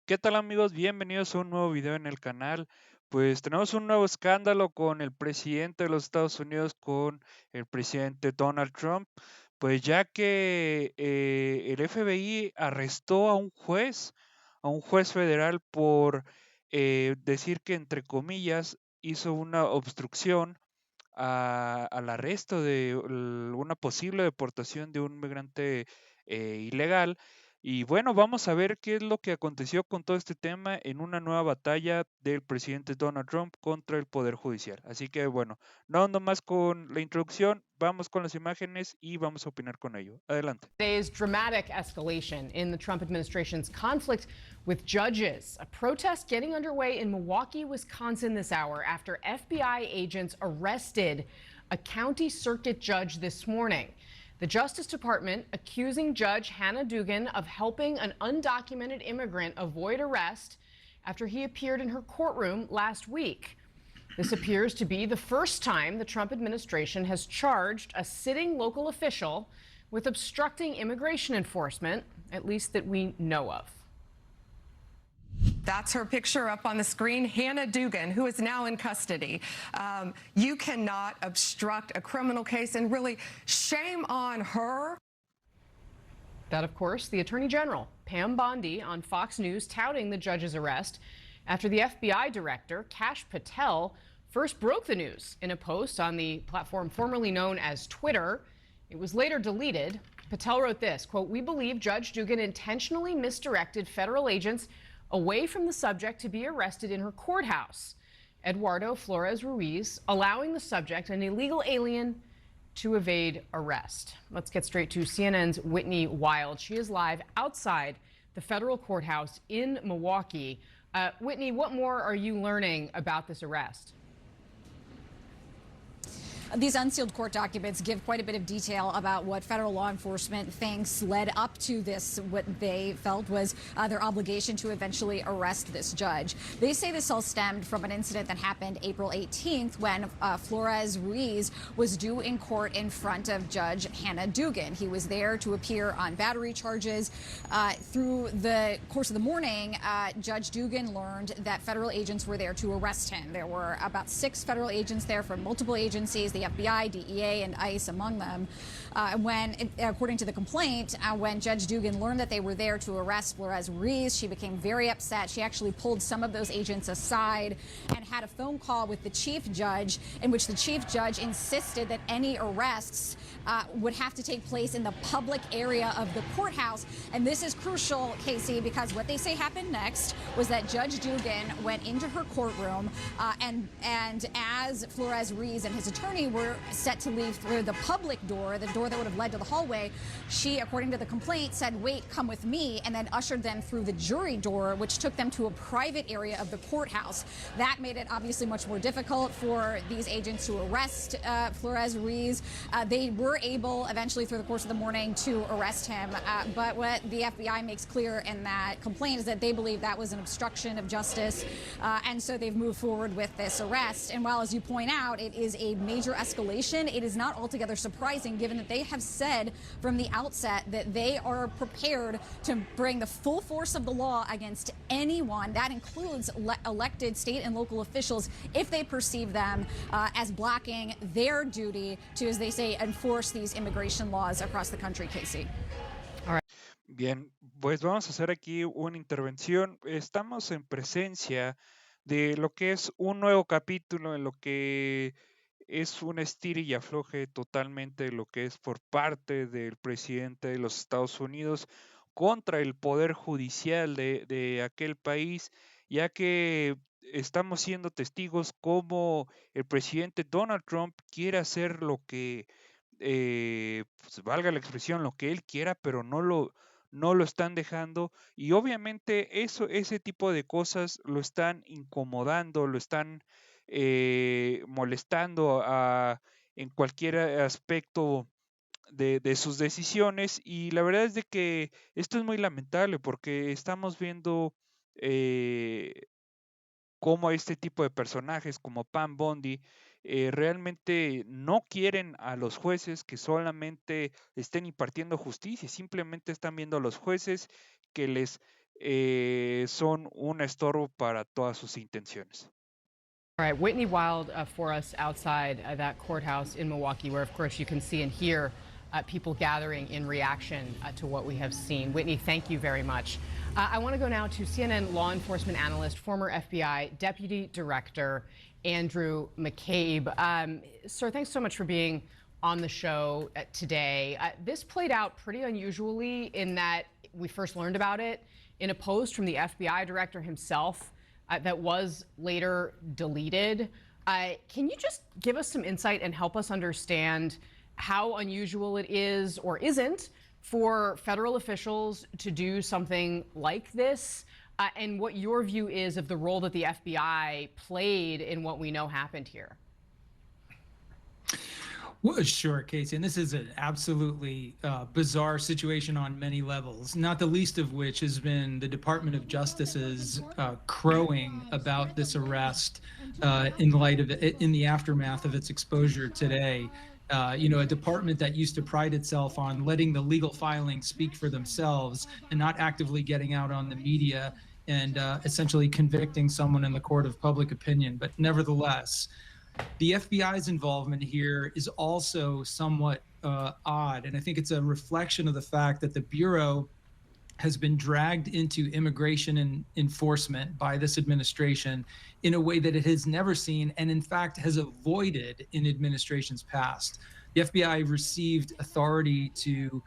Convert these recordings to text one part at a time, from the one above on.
¿Qué tal amigos? Bienvenidos a un nuevo video en el canal. Pues tenemos un nuevo escándalo con el presidente de los Estados Unidos, con el presidente Donald Trump, pues ya que el FBI arrestó a un juez federal por decir que, entre comillas, hizo una obstrucción al arresto de una posible deportación de un migrante ilegal. Y bueno, vamos a ver qué es lo que aconteció con todo este tema en una nueva batalla del presidente Donald Trump contra el Poder Judicial. Así que bueno, no ando más con la introducción, vamos con las imágenes y vamos a opinar con ello. Adelante. Today's dramatic escalation in the Trump administration's conflict with judges. A protest getting underway in Milwaukee, Wisconsin this hour after FBI agents arrested a county circuit judge this morning. The Justice Department accusing Judge Hannah Dugan of helping an undocumented immigrant avoid arrest after he appeared in her courtroom last week. This appears to be the first time the Trump administration has charged a sitting local official with obstructing immigration enforcement, at least that we know of. That's her picture up on the screen. Hannah Dugan, who is now in custody. You cannot obstruct a criminal case, and really, shame on her. That, of course, the Attorney General, Pam Bondi, on Fox News touting the judge's arrest after the FBI director, Kash Patel, first broke the news in a post on the platform formerly known as Twitter. It was later deleted. Patel wrote this, quote, "We believe Judge Dugan intentionally misdirected federal agents away from the subject to be arrested in her courthouse, Eduardo Flores Ruiz, allowing the subject, an illegal alien, to evade arrest." Let's get straight to CNN's Whitney Wild. She is live outside the federal courthouse in Milwaukee. Whitney, what more are you learning about this arrest? These unsealed court documents give quite a bit of detail about what federal law enforcement thinks led up to this, what they felt was their obligation to eventually arrest this judge. They say this all stemmed from an incident that happened April 18th when Flores Ruiz was due in court in front of Judge Hannah Dugan. He was there to appear on battery charges. Through the course of the morning, Judge Dugan learned that federal agents were there to arrest him. There were about 6 federal agents there from multiple agencies, the FBI, DEA, and ICE among them. According to the complaint, when Judge Dugan learned that they were there to arrest Flores Ruiz, she became very upset. She actually pulled some of those agents aside and had a phone call with the chief judge in which the chief judge insisted that any arrests would have to take place in the public area of the courthouse. And this is crucial, Casey, because what they say happened next was that Judge Dugan went into her courtroom and as Flores Ruiz and his attorney were set to leave through the public door, the door that would have led to the hallway, she, according to the complaint, said, "Wait, come with me," and then ushered them through the jury door, which took them to a private area of the courthouse. That made it obviously much more difficult for these agents to arrest Flores Ruiz. They were able eventually through the course of the morning to arrest him, but what the FBI makes clear in that complaint is that they believe that was an obstruction of justice, and so they've moved forward with this arrest. And while, as you point out, it is a major escalation, it is not altogether surprising given that they have said from the outset that they are prepared to bring the full force of the law against anyone. That includes elected state and local officials if they perceive them as blocking their duty to, as they say, enforce these immigration laws across the country, Casey. Bien, pues vamos a hacer aquí una intervención. Estamos en presencia de lo que es un nuevo capítulo en lo que es un estire y afloje totalmente de lo que es por parte del presidente de los Estados Unidos contra el poder judicial de aquel país, ya que estamos siendo testigos cómo el presidente Donald Trump quiere hacer lo que, pues, valga la expresión, lo que él quiera, pero no lo están dejando, y obviamente ese tipo de cosas lo están incomodando, lo están molestando en cualquier aspecto de sus decisiones, y la verdad es de que esto es muy lamentable porque estamos viendo cómo este tipo de personajes como Pam Bondi realmente no quieren a los jueces que solamente estén impartiendo justicia, simplemente están viendo a los jueces que les son un estorbo para todas sus intenciones. All right, Whitney Wild for us outside that courthouse in Milwaukee, where, of course, you can see and hear people gathering in reaction to what we have seen. Whitney, thank you very much. I want to go now to CNN law enforcement analyst, former FBI Deputy Director Andrew McCabe. Sir, thanks so much for being on the show today. This played out pretty unusually in that we first learned about it in a post from the FBI director himself that was later deleted. Can you just give us some insight and help us understand how unusual it is or isn't for federal officials to do something like this, and what your view is of the role that the FBI played in what we know happened here? Well, sure, Casey, and this is an absolutely bizarre situation on many levels, not the least of which has been the Department of Justice's crowing about this arrest in light of it, in the aftermath of its exposure today. You know, a department that used to pride itself on letting the legal filings speak for themselves and not actively getting out on the media and essentially convicting someone in the court of public opinion. But nevertheless, the FBI's involvement here is also somewhat odd, and I think it's a reflection of the fact that the Bureau has been dragged into immigration and enforcement by this administration in a way that it has never seen, and in fact has avoided in administrations past. The FBI received authority to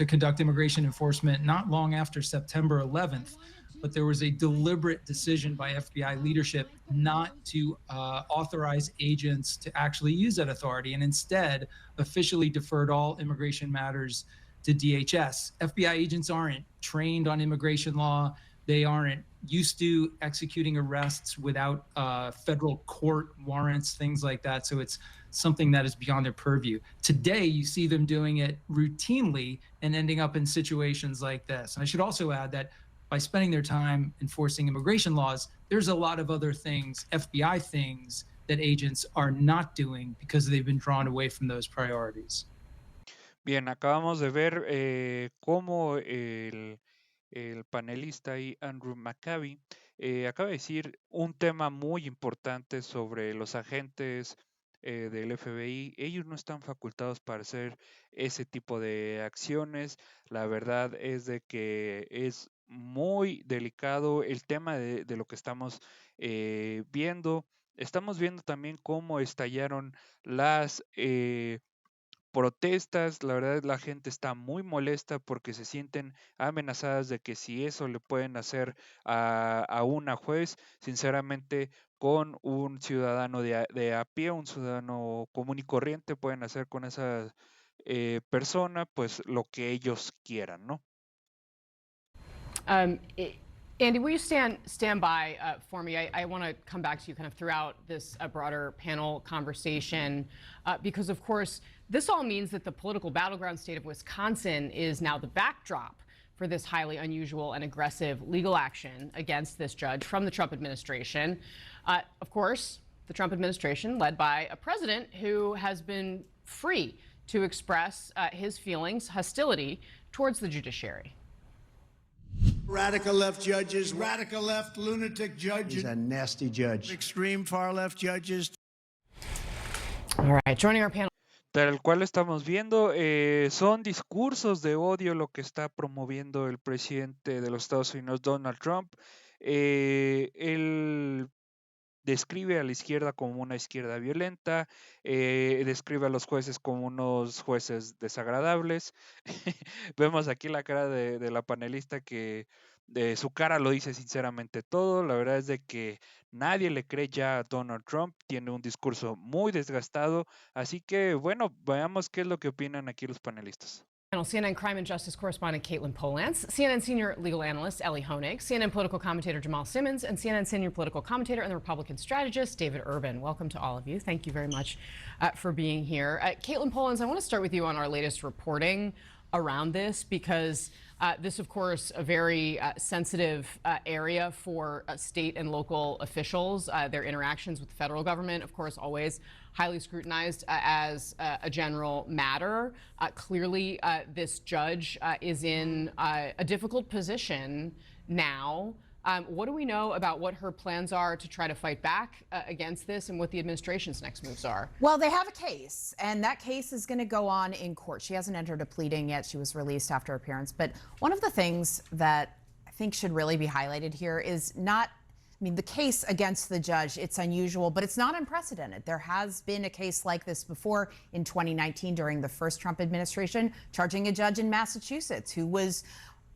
conduct immigration enforcement not long after September 11th. But there was a deliberate decision by FBI leadership not to authorize agents to actually use that authority, and instead officially deferred all immigration matters to DHS. FBI agents aren't trained on immigration law. They aren't used to executing arrests without federal court warrants, things like that. So it's something that is beyond their purview. Today, you see them doing it routinely and ending up in situations like this. And I should also add that by spending their time enforcing immigration laws, there's a lot of other things, FBI things, that agents are not doing because they've been drawn away from those priorities. Bien, acabamos de ver cómo el panelista ahí, Andrew McCabe, acaba de decir un tema muy importante sobre los agentes del FBI. Ellos no están facultados para hacer ese tipo de acciones. La verdad es de que es muy delicado el tema de lo que estamos viendo. Estamos viendo también cómo estallaron las protestas. La verdad, la gente está muy molesta porque se sienten amenazadas de que si eso le pueden hacer a una juez, sinceramente, con un ciudadano de a pie, un ciudadano común y corriente, pueden hacer con esa persona, pues lo que ellos quieran, ¿no? Andy, will you stand by for me? I want to come back to you kind of throughout this broader panel conversation because, of course, this all means that the political battleground state of Wisconsin is now the backdrop for this highly unusual and aggressive legal action against this judge from the Trump administration. Of course, the Trump administration led by a president who has been free to express his feelings, hostility towards the judiciary. Radical left judges, radical left lunatic judges. He's a nasty judge. Extreme far left judges. All right, joining our panel. Tal cual estamos viendo, son discursos de odio lo que está promoviendo el presidente de los Estados Unidos, Donald Trump. Él describe a la izquierda como una izquierda violenta, describe a los jueces como unos jueces desagradables. Vemos aquí la cara de la panelista que de su cara lo dice sinceramente todo. La verdad es de que nadie le cree ya a Donald Trump, tiene un discurso muy desgastado, así que bueno, veamos qué es lo que opinan aquí los panelistas. CNN crime and justice correspondent Caitlin Polantz, CNN senior legal analyst Ellie Honig, CNN political commentator Jamal Simmons, and CNN senior political commentator and the Republican strategist David Urban. Welcome to all of you. Thank you very much for being here. Caitlin Polantz, I want to start with you on our latest reporting around this because This, of course, a very sensitive area for state and local officials. Their interactions with the federal government, of course, always highly scrutinized as a general matter. Clearly, this judge is in a difficult position now. What do we know about what her plans are to try to fight back against this, and what the administration's next moves are? Well, they have a case, and that case is going to go on in court. She hasn't entered a pleading yet. She was released after appearance. But one of the things that I think should really be highlighted here is not, I mean, the case against the judge, it's unusual, but it's not unprecedented. There has been a case like this before in 2019 during the first Trump administration, charging a judge in Massachusetts who was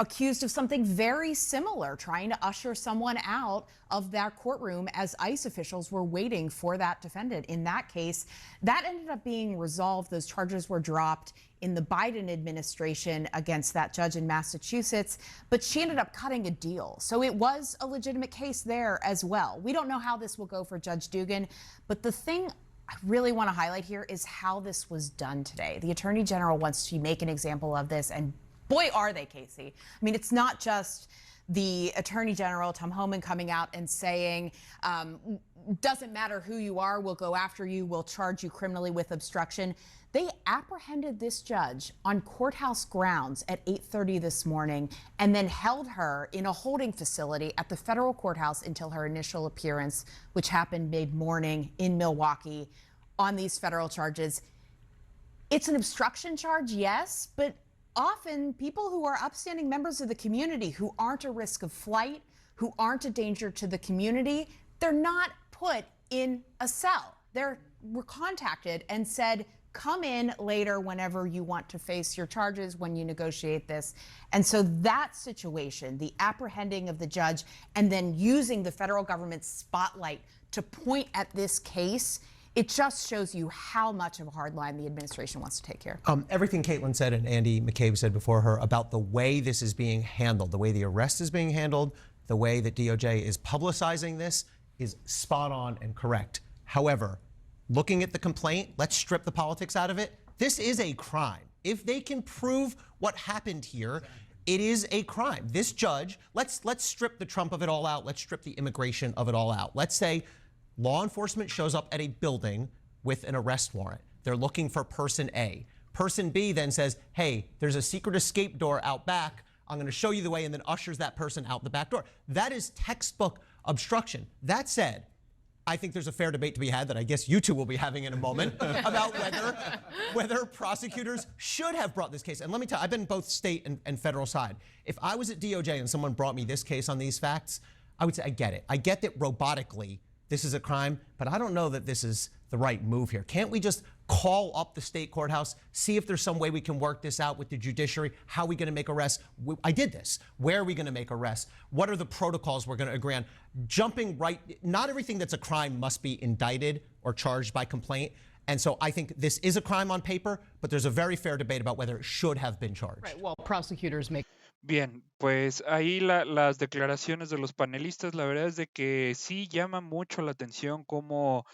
accused of something very similar, trying to usher someone out of that courtroom as ICE officials were waiting for that defendant. In that case, that ended up being resolved. Those charges were dropped in the Biden administration against that judge in Massachusetts, but she ended up cutting a deal. So it was a legitimate case there as well. We don't know how this will go for Judge Dugan, but the thing I really want to highlight here is how this was done today. The Attorney General wants to make an example of this, and boy, are they, Casey. I mean, it's not just the Attorney General, Tom Homan, coming out and saying, doesn't matter who you are, we'll go after you, we'll charge you criminally with obstruction. They apprehended this judge on courthouse grounds at 8:30 this morning and then held her in a holding facility at the federal courthouse until her initial appearance, which happened mid-morning in Milwaukee on these federal charges. It's an obstruction charge, yes, but often people who are upstanding members of the community who aren't a risk of flight, who aren't a danger to the community, they're not put in a cell. They were contacted and said, come in later whenever you want to face your charges when you negotiate this. And so that situation, the apprehending of the judge and then using the federal government's spotlight to point at this case, it just shows you how much of a hard line the administration wants to take here. Everything Caitlin said and Andy McCabe said before her about the way this is being handled, the way the arrest is being handled, the way that DOJ is publicizing this is spot on and correct. However, looking at the complaint, let's strip the politics out of it. This is a crime. If they can prove what happened here, it is a crime. This judge, let's strip the Trump of it all out. Let's strip the immigration of it all out. Let's say law enforcement shows up at a building with an arrest warrant. They're looking for person A. Person B then says, hey, there's a secret escape door out back. I'm going to show you the way, and then ushers that person out the back door. That is textbook obstruction. That said, I think there's a fair debate to be had that I guess you two will be having in a moment about whether prosecutors should have brought this case. And let me tell you, I've been both state and federal side. If I was at DOJ and someone brought me this case on these facts, I would say, I get it. I get that robotically this is a crime, but I don't know that this is the right move here. Can't we just call up the state courthouse, see if there's some way we can work this out with the judiciary? How are we going to make arrests? I did this. Where are we going to make arrests? What are the protocols we're going to agree on? Jumping right, not everything that's a crime must be indicted or charged by complaint. And so I think this is a crime on paper, but there's a very fair debate about whether it should have been charged. Right. Well, prosecutors make. Bien, pues ahí las declaraciones de los panelistas, la verdad es de que sí llama mucho la atención cómo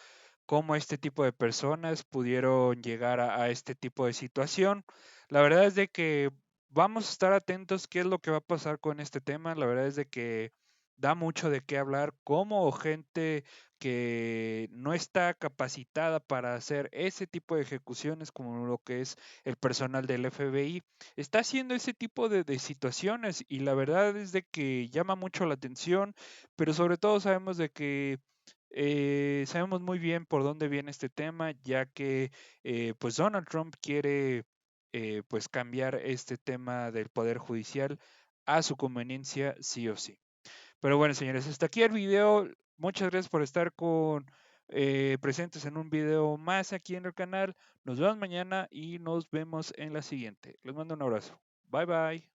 este tipo de personas pudieron llegar a este tipo de situación. La verdad es de que vamos a estar atentos qué es lo que va a pasar con este tema. La verdad es de que da mucho de qué hablar, cómo gente que no está capacitada para hacer ese tipo de ejecuciones, como lo que es el personal del FBI, está haciendo ese tipo de situaciones, y la verdad es de que llama mucho la atención, pero sobre todo sabemos de que sabemos muy bien por dónde viene este tema, ya que pues Donald Trump quiere pues cambiar este tema del Poder Judicial a su conveniencia, sí o sí. Pero bueno, señores, hasta aquí el video. Muchas gracias por estar presentes en un video más aquí en el canal. Nos vemos mañana y nos vemos en la siguiente. Les mando un abrazo. Bye, bye.